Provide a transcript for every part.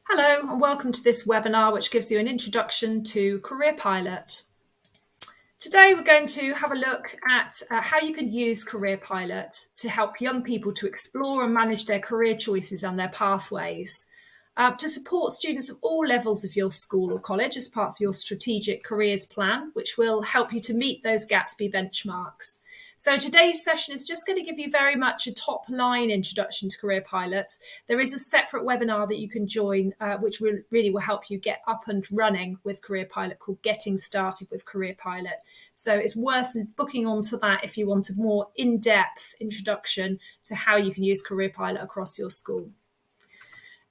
Hello and welcome to this webinar which gives you an introduction to Careerpilot. Today we're going to have a look at how you can use Careerpilot to help young people to explore and manage their career choices and their pathways, to support students of all levels of your school or college as part of your strategic careers plan, which will help you to meet those Gatsby benchmarks. So today's session is just going to give you very much a top-line introduction to Careerpilot. There is a separate webinar that you can join, which really will help you get up and running with Careerpilot, called Getting Started with Careerpilot. So it's worth booking onto that if you want a more in-depth introduction to how you can use Careerpilot across your school.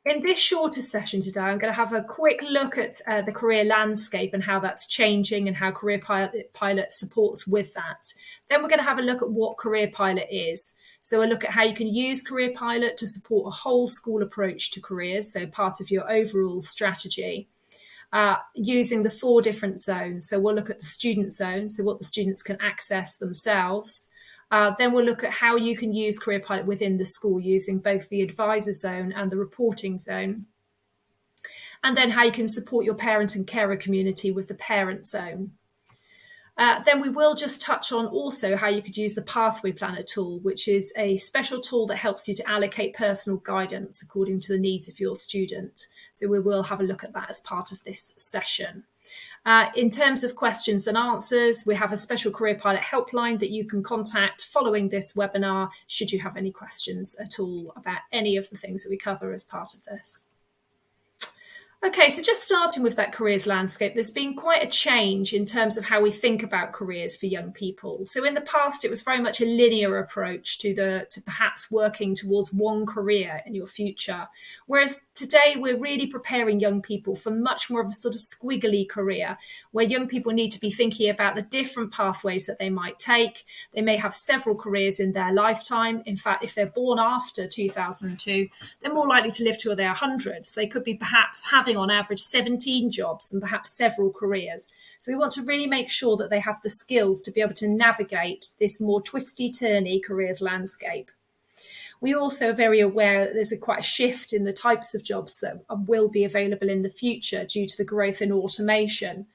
In this shorter session today, I'm going to have a quick look at the career landscape and how that's changing and how Careerpilot supports with that. Then we're going to have a look at what Careerpilot is. So we'll look at how you can use Careerpilot to support a whole school approach to careers, so part of your overall strategy, using the 4 different zones. So we'll look at the student zone, so what the students can access themselves. Then we'll look at how you can use Careerpilot within the school using both the advisor zone and the reporting zone. And then how you can support your parent and carer community with the parent zone. Then we will just touch on also how you could use the Pathway Planner tool, which is a special tool that helps you to allocate personal guidance according to the needs of your student. So we will have a look at that as part of this session. In terms of questions and answers, we have a special Careerpilot helpline that you can contact following this webinar should you have any questions at all about any of the things that we cover as part of this. Okay, so just starting with that careers landscape, there's been quite a change in terms of how we think about careers for young people. So in the past, it was very much a linear approach to perhaps working towards one career in your future. Whereas today, we're really preparing young people for much more of a sort of squiggly career, where young people need to be thinking about the different pathways that they might take. They may have several careers in their lifetime. In fact, if they're born after 2002, they're more likely to live till they're 100. So they could be perhaps having on average 17 jobs and perhaps several careers. So we want to really make sure that they have the skills to be able to navigate this more twisty-turny careers landscape. We also are very aware that there's quite a shift in the types of jobs that will be available in the future due to the growth in automation,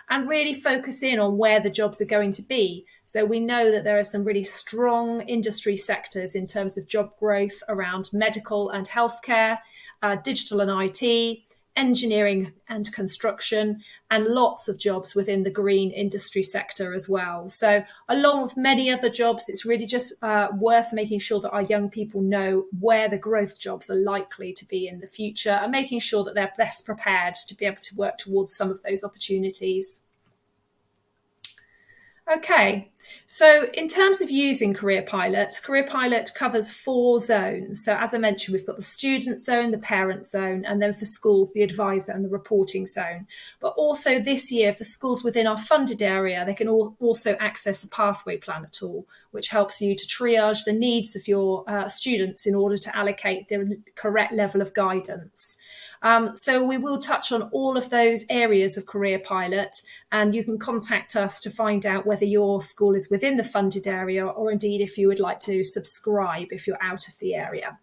and really focus in on where the jobs are going to be. So we know that there are some really strong industry sectors in terms of job growth around medical and healthcare, digital and IT, engineering and construction, and lots of jobs within the green industry sector as well. So along with many other jobs, it's really just worth making sure that our young people know where the growth jobs are likely to be in the future and making sure that they're best prepared to be able to work towards some of those opportunities. Okay, so in terms of using Careerpilot covers 4 zones. So as I mentioned, we've got the student zone, the parent zone, and then for schools, the advisor and the reporting zone. But also this year, for schools within our funded area, they can also access the Pathway Planner tool, which helps you to triage the needs of your students in order to allocate the correct level of guidance. So we will touch on all of those areas of Careerpilot, and you can contact us to find out whether your school is within the funded area or indeed if you would like to subscribe if you're out of the area.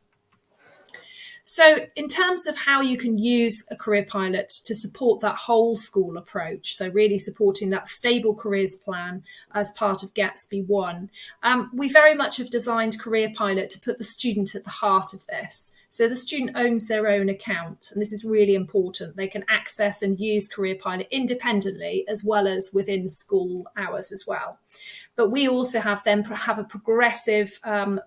So in terms of how you can use a Careerpilot to support that whole school approach, so really supporting that stable careers plan as part of Gatsby 1, we very much have designed Careerpilot to put the student at the heart of this. So the student owns their own account, and this is really important. They can access and use Careerpilot independently as well as within school hours as well. But we also have a progressive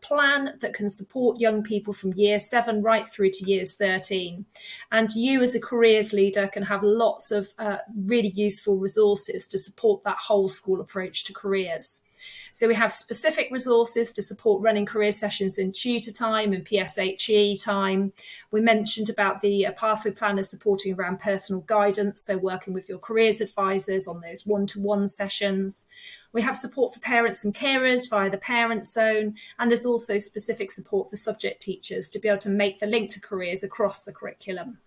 plan that can support young people from year 7 right through to years 13. And you as a careers leader can have lots of really useful resources to support that whole school approach to careers. So we have specific resources to support running career sessions in tutor time and PSHE time. We mentioned about the Pathway Planner supporting around personal guidance, so working with your careers advisors on those one-to-one sessions. We have support for parents and carers via the parent zone, and there's also specific support for subject teachers to be able to make the link to careers across the curriculum.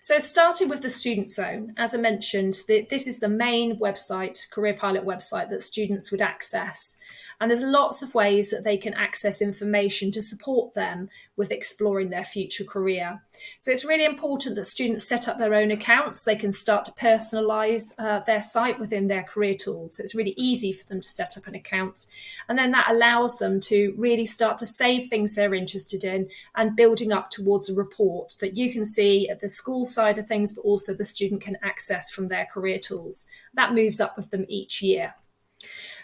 So starting with the student zone, as I mentioned, this is the main website, Careerpilot website, that students would access. And there's lots of ways that they can access information to support them with exploring their future career. So it's really important that students set up their own accounts. They can start to personalize their site within their career tools. So it's really easy for them to set up an account. And then that allows them to really start to save things they're interested in and building up towards a report that you can see at the school side of things, but also the student can access from their career tools. That moves up with them each year.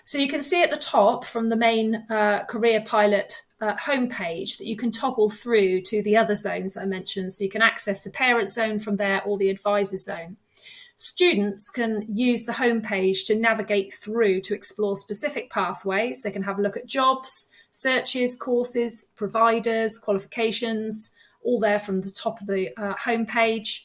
So you can see at the top from the main Careerpilot homepage that you can toggle through to the other zones I mentioned. So you can access the parent zone from there or the advisor zone. Students can use the homepage to navigate through to explore specific pathways. They can have a look at jobs, searches, courses, providers, qualifications, all there from the top of the homepage.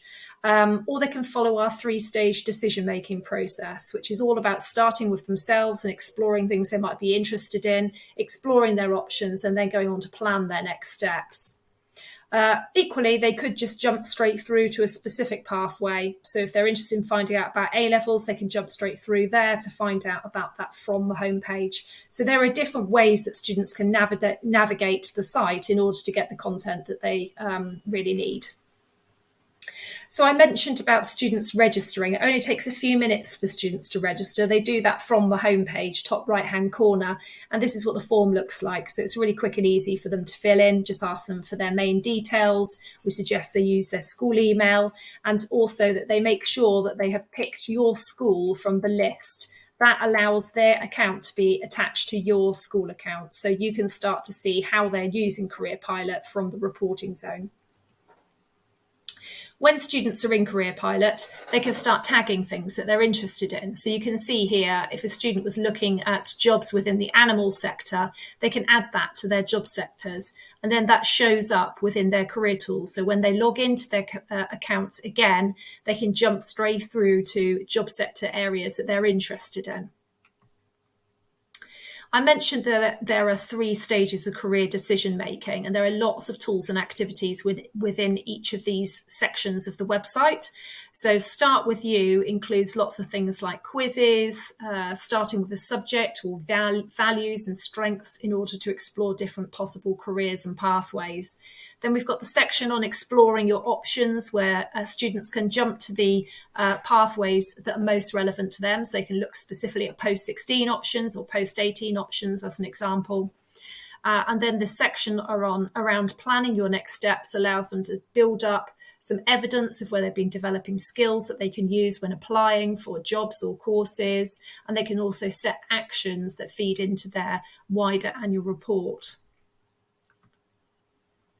Or they can follow our 3-stage decision-making process, which is all about starting with themselves and exploring things they might be interested in, exploring their options, and then going on to plan their next steps. Equally, they could just jump straight through to a specific pathway. So if they're interested in finding out about A-levels, they can jump straight through there to find out about that from the homepage. So there are different ways that students can navigate the site in order to get the content that they really need. So I mentioned about students registering. It only takes a few minutes for students to register. They do that from the homepage, top right-hand corner, and this is what the form looks like. So it's really quick and easy for them to fill in. Just ask them for their main details. We suggest they use their school email, and also that they make sure that they have picked your school from the list. That allows their account to be attached to your school account, so you can start to see how they're using Careerpilot from the reporting zone. When students are in Careerpilot, they can start tagging things that they're interested in. So you can see here, if a student was looking at jobs within the animal sector, they can add that to their job sectors. And then that shows up within their career tools. So when they log into their accounts again, they can jump straight through to job sector areas that they're interested in. I mentioned that there are 3 stages of career decision making, and there are lots of tools and activities within each of these sections of the website. So Start With You includes lots of things like quizzes, starting with a subject or values and strengths in order to explore different possible careers and pathways. Then we've got the section on exploring your options, where students can jump to the pathways that are most relevant to them. So they can look specifically at post-16 options or post-18 options as an example. And then the section around planning your next steps allows them to build up some evidence of where they've been developing skills that they can use when applying for jobs or courses. And they can also set actions that feed into their wider annual report.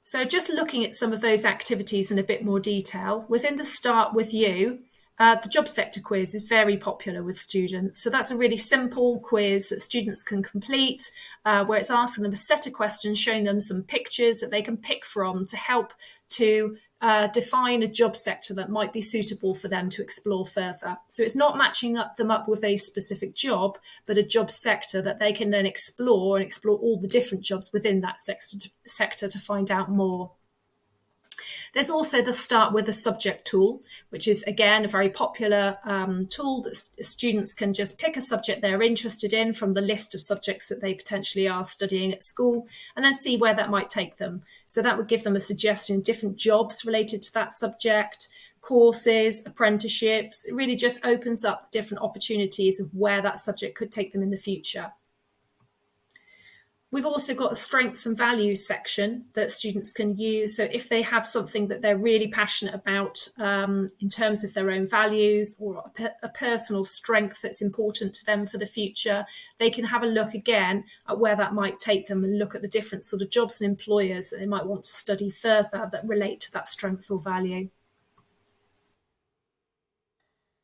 So just looking at some of those activities in a bit more detail, within the Start With You, the job sector quiz is very popular with students. So that's a really simple quiz that students can complete, where it's asking them a set of questions, showing them some pictures that they can pick from to help to define a job sector that might be suitable for them to explore further. So it's not matching them up with a specific job, but a job sector that they can then explore and explore all the different jobs within that sector to find out more. There's also the Start With a Subject tool, which is, again, a very popular tool that students can just pick a subject they're interested in from the list of subjects that they potentially are studying at school, and then see where that might take them. So that would give them a suggestion of different jobs related to that subject, courses, apprenticeships. It really just opens up different opportunities of where that subject could take them in the future. We've also got a strengths and values section that students can use. So if they have something that they're really passionate about in terms of their own values or a personal strength that's important to them for the future, they can have a look again at where that might take them and look at the different sort of jobs and employers that they might want to study further that relate to that strength or value.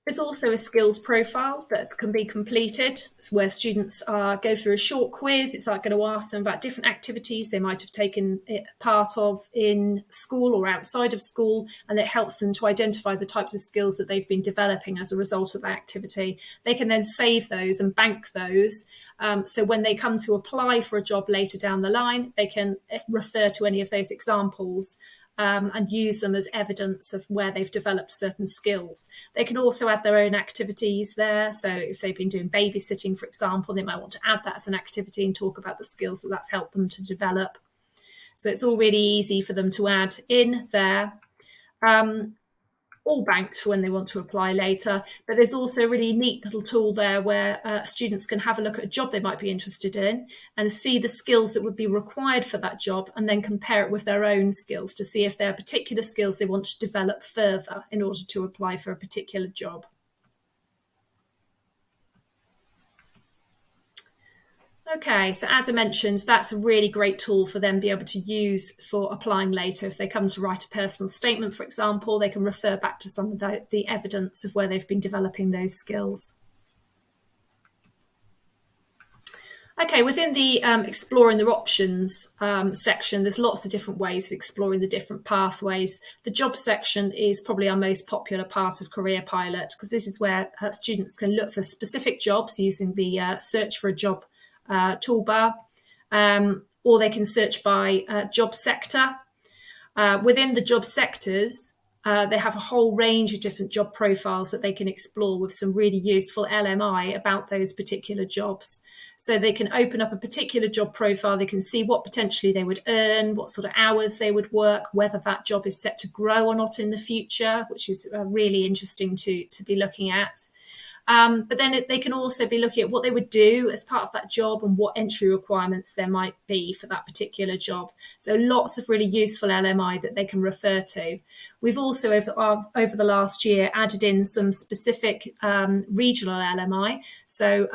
There's also a skills profile that can be completed. It's where students go through a short quiz. It's like going to ask them about different activities they might have taken part of in school or outside of school, and it helps them to identify the types of skills that they've been developing as a result of that activity. They can then save those and bank those. So when they come to apply for a job later down the line, they can refer to any of those examples and use them as evidence of where they've developed certain skills. They can also add their own activities there. So if they've been doing babysitting, for example, they might want to add that as an activity and talk about the skills that that's helped them to develop. So it's all really easy for them to add in there. All banked for when they want to apply later. But there's also a really neat little tool there where students can have a look at a job they might be interested in and see the skills that would be required for that job, and then compare it with their own skills to see if there are particular skills they want to develop further in order to apply for a particular job. Okay, so as I mentioned, that's a really great tool for them to be able to use for applying later. If they come to write a personal statement, for example, they can refer back to some of the evidence of where they've been developing those skills. Okay, within the exploring their options section, there's lots of different ways of exploring the different pathways. The job section is probably our most popular part of Careerpilot, because this is where students can look for specific jobs using the search for a job toolbar, or they can search by job sector. Within the job sectors, they have a whole range of different job profiles that they can explore with some really useful LMI about those particular jobs. So they can open up a particular job profile, they can see what potentially they would earn, what sort of hours they would work, whether that job is set to grow or not in the future, which is really interesting to be looking at. But then they can also be looking at what they would do as part of that job and what entry requirements there might be for that particular job. So lots of really useful LMI that they can refer to. We've also, over the last year, added in some specific regional LMI. So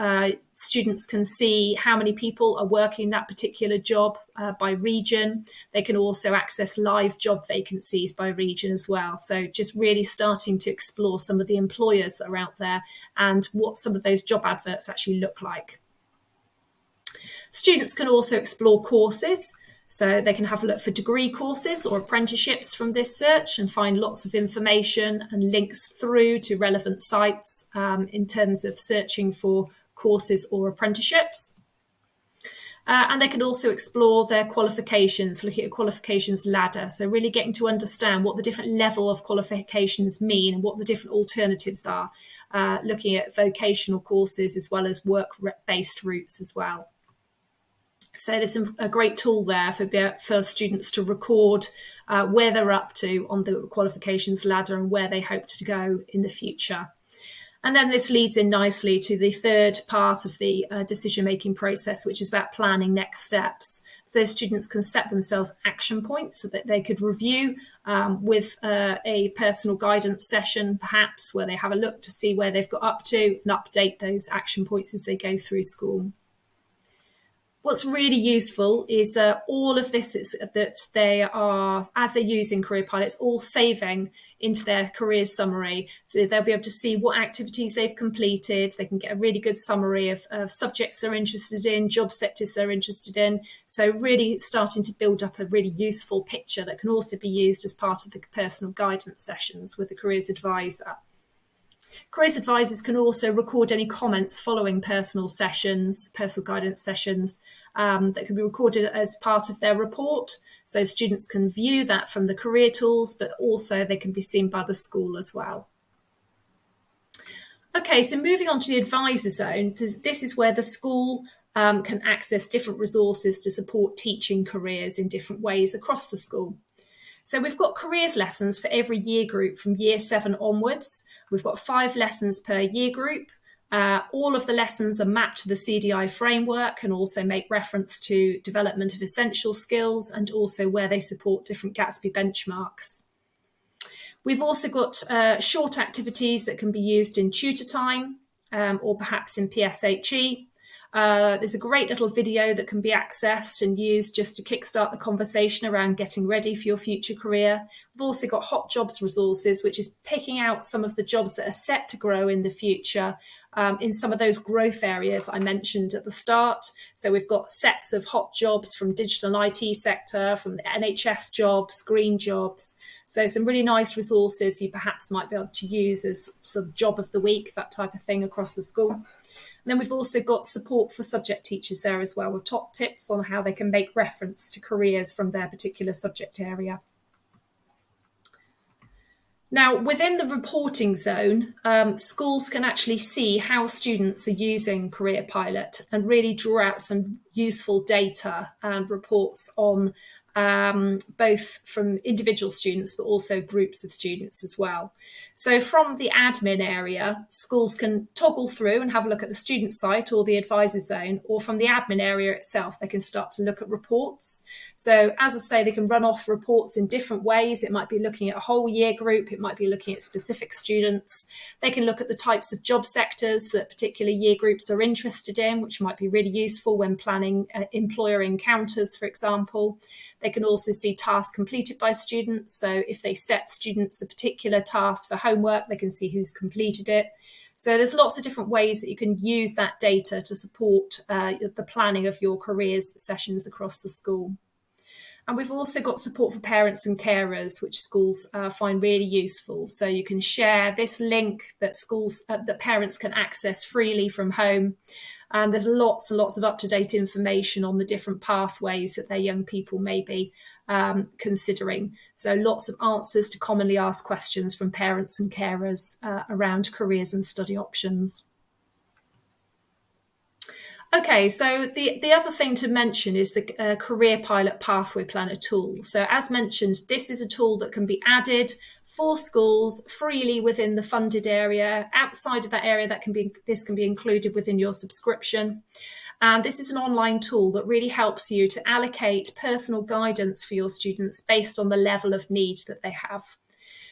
students can see how many people are working that particular job by region. They can also access live job vacancies by region as well. So just really starting to explore some of the employers that are out there and what some of those job adverts actually look like. Students can also explore courses. So they can have a look for degree courses or apprenticeships from this search and find lots of information and links through to relevant sites in terms of searching for courses or apprenticeships. And they can also explore their qualifications, looking at a qualifications ladder. So really getting to understand what the different level of qualifications mean and what the different alternatives are, looking at vocational courses as well as work-based routes as well. So there's a great tool there for students to record where they're up to on the qualifications ladder and where they hope to go in the future. And then this leads in nicely to the third part of the decision-making process, which is about planning next steps. So students can set themselves action points so that they could review with a personal guidance session, perhaps, where they have a look to see where they've got up to and update those action points as they go through school. What's really useful is all of this is that they are, as they're using Careerpilot, it's all saving into their careers summary. So they'll be able to see what activities they've completed. They can get a really good summary of subjects they're interested in, job sectors they're interested in. So really starting to build up a really useful picture that can also be used as part of the personal guidance sessions with the careers advisor. Careers advisors can also record any comments following personal guidance sessions that can be recorded as part of their report. So students can view that from the career tools, but also they can be seen by the school as well. Okay, so moving on to the advisor zone, this is where the school can access different resources to support teaching careers in different ways across the school. So we've got careers lessons for every year group from year 7 onwards. We've got 5 lessons per year group. All of the lessons are mapped to the CDI framework and also make reference to development of essential skills and also where they support different Gatsby benchmarks. We've also got short activities that can be used in tutor time or perhaps in PSHE. There's a great little video that can be accessed and used just to kickstart the conversation around getting ready for your future career. We've also got hot jobs resources, which is picking out some of the jobs that are set to grow in the future in some of those growth areas I mentioned at the start. So we've got sets of hot jobs from digital and IT sector, from the NHS jobs, green jobs. So some really nice resources you perhaps might be able to use as sort of job of the week, that type of thing across the school. And then we've also got support for subject teachers there as well, with top tips on how they can make reference to careers from their particular subject area. Now, within the reporting zone, schools can actually see how students are using Careerpilot and really draw out some useful data and reports on both from individual students, but also groups of students as well. So from the admin area, schools can toggle through and have a look at the student site or the advisor zone, or from the admin area itself, they can start to look at reports. So as I say, they can run off reports in different ways. It might be looking at a whole year group. It might be looking at specific students. They can look at the types of job sectors that particular year groups are interested in, which might be really useful when planning employer encounters, for example. They can also see tasks completed by students. So if they set students a particular task for homework, they can see who's completed it. So there's lots of different ways that you can use that data to support the planning of your careers sessions across the school. And we've also got support for parents and carers, which schools find really useful. So you can share this link that that parents can access freely from home. And there's lots and lots of up-to-date information on the different pathways that their young people may be considering. So lots of answers to commonly asked questions from parents and carers around careers and study options. Okay, so the other thing to mention is the Careerpilot Pathway Planner tool. So as mentioned, this is a tool that can be added for schools freely within the funded area. Outside of that area, this can be included within your subscription. And this is an online tool that really helps you to allocate personal guidance for your students based on the level of need that they have.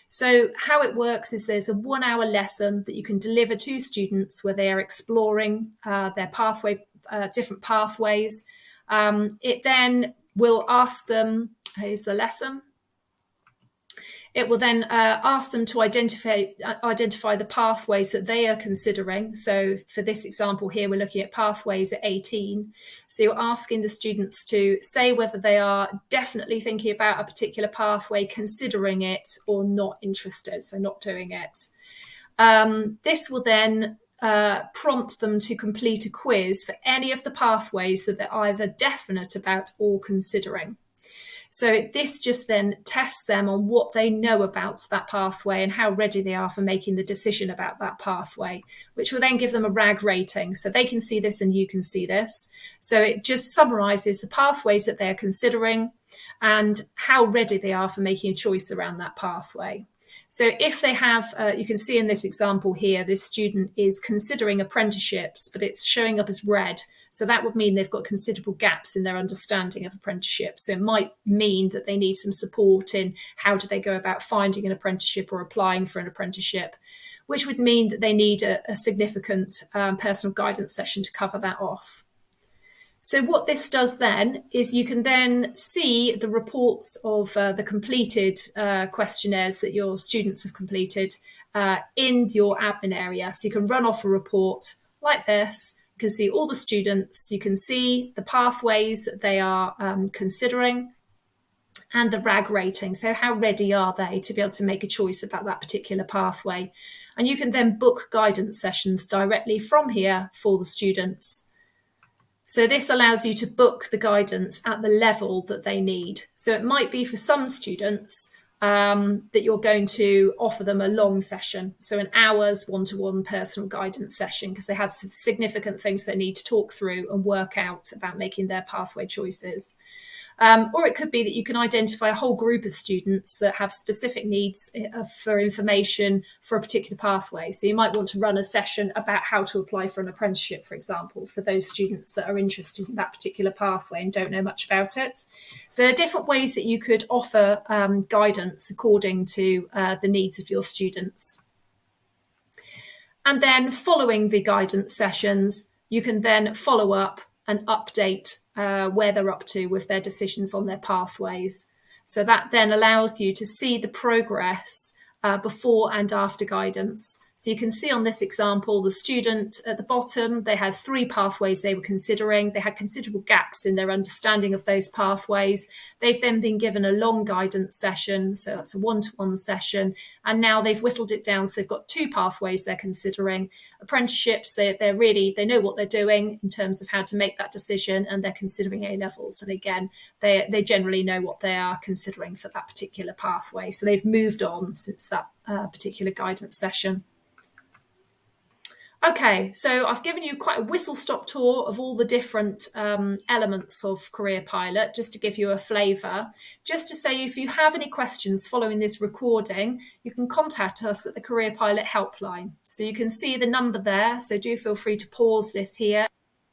So how it works is there's a 1 hour lesson that you can deliver to students where they are exploring their different pathways. It then will ask them, here's the lesson. It will then ask them to identify the pathways that they are considering. So for this example here, we're looking at pathways at 18. So you're asking the students to say whether they are definitely thinking about a particular pathway, considering it, or not interested, so not doing it. This will then prompt them to complete a quiz for any of the pathways that they're either definite about or considering. So this just then tests them on what they know about that pathway and how ready they are for making the decision about that pathway, which will then give them a RAG rating. So they can see this and you can see this. So it just summarises the pathways that they're considering and how ready they are for making a choice around that pathway. So if they have, you can see in this example here, this student is considering apprenticeships, but it's showing up as red. So that would mean they've got considerable gaps in their understanding of apprenticeships. So it might mean that they need some support in how do they go about finding an apprenticeship or applying for an apprenticeship, which would mean that they need a significant personal guidance session to cover that off. So what this does then is you can then see the reports of the completed questionnaires that your students have completed in your admin area. So you can run off a report like this. You can see all the students. You can see the pathways that they are considering and the RAG rating. So how ready are they to be able to make a choice about that particular pathway? And you can then book guidance sessions directly from here for the students. So this allows you to book the guidance at the level that they need. So it might be for some students that you're going to offer them a long session, so an hour's one-to-one personal guidance session, because they have significant things they need to talk through and work out about making their pathway choices. Or it could be that you can identify a whole group of students that have specific needs for information for a particular pathway. So you might want to run a session about how to apply for an apprenticeship, for example, for those students that are interested in that particular pathway and don't know much about it. So there are different ways that you could offer guidance according to the needs of your students. And then following the guidance sessions, you can then follow up and update where they're up to with their decisions on their pathways. So that then allows you to see the progress before and after guidance. So you can see on this example, the student at the bottom, they had 3 pathways they were considering. They had considerable gaps in their understanding of those pathways. They've then been given a long guidance session, so that's a one-to-one session, and now they've whittled it down. So they've got 2 pathways they're considering. Apprenticeships, they know what they're doing in terms of how to make that decision, and they're considering A-levels. And again, they generally know what they are considering for that particular pathway. So they've moved on since that particular guidance session. Okay, so I've given you quite a whistle-stop tour of all the different elements of Careerpilot, just to give you a flavour. Just to say, if you have any questions following this recording, you can contact us at the Careerpilot helpline. So you can see the number there, so do feel free to pause this here,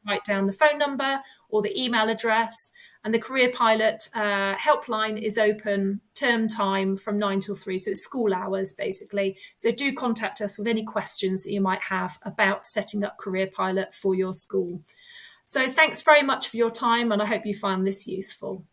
write down the phone number or the email address. And the Careerpilot helpline is open term time from 9 till 3. So it's school hours, basically. So do contact us with any questions that you might have about setting up Careerpilot for your school. So thanks very much for your time, and I hope you found this useful.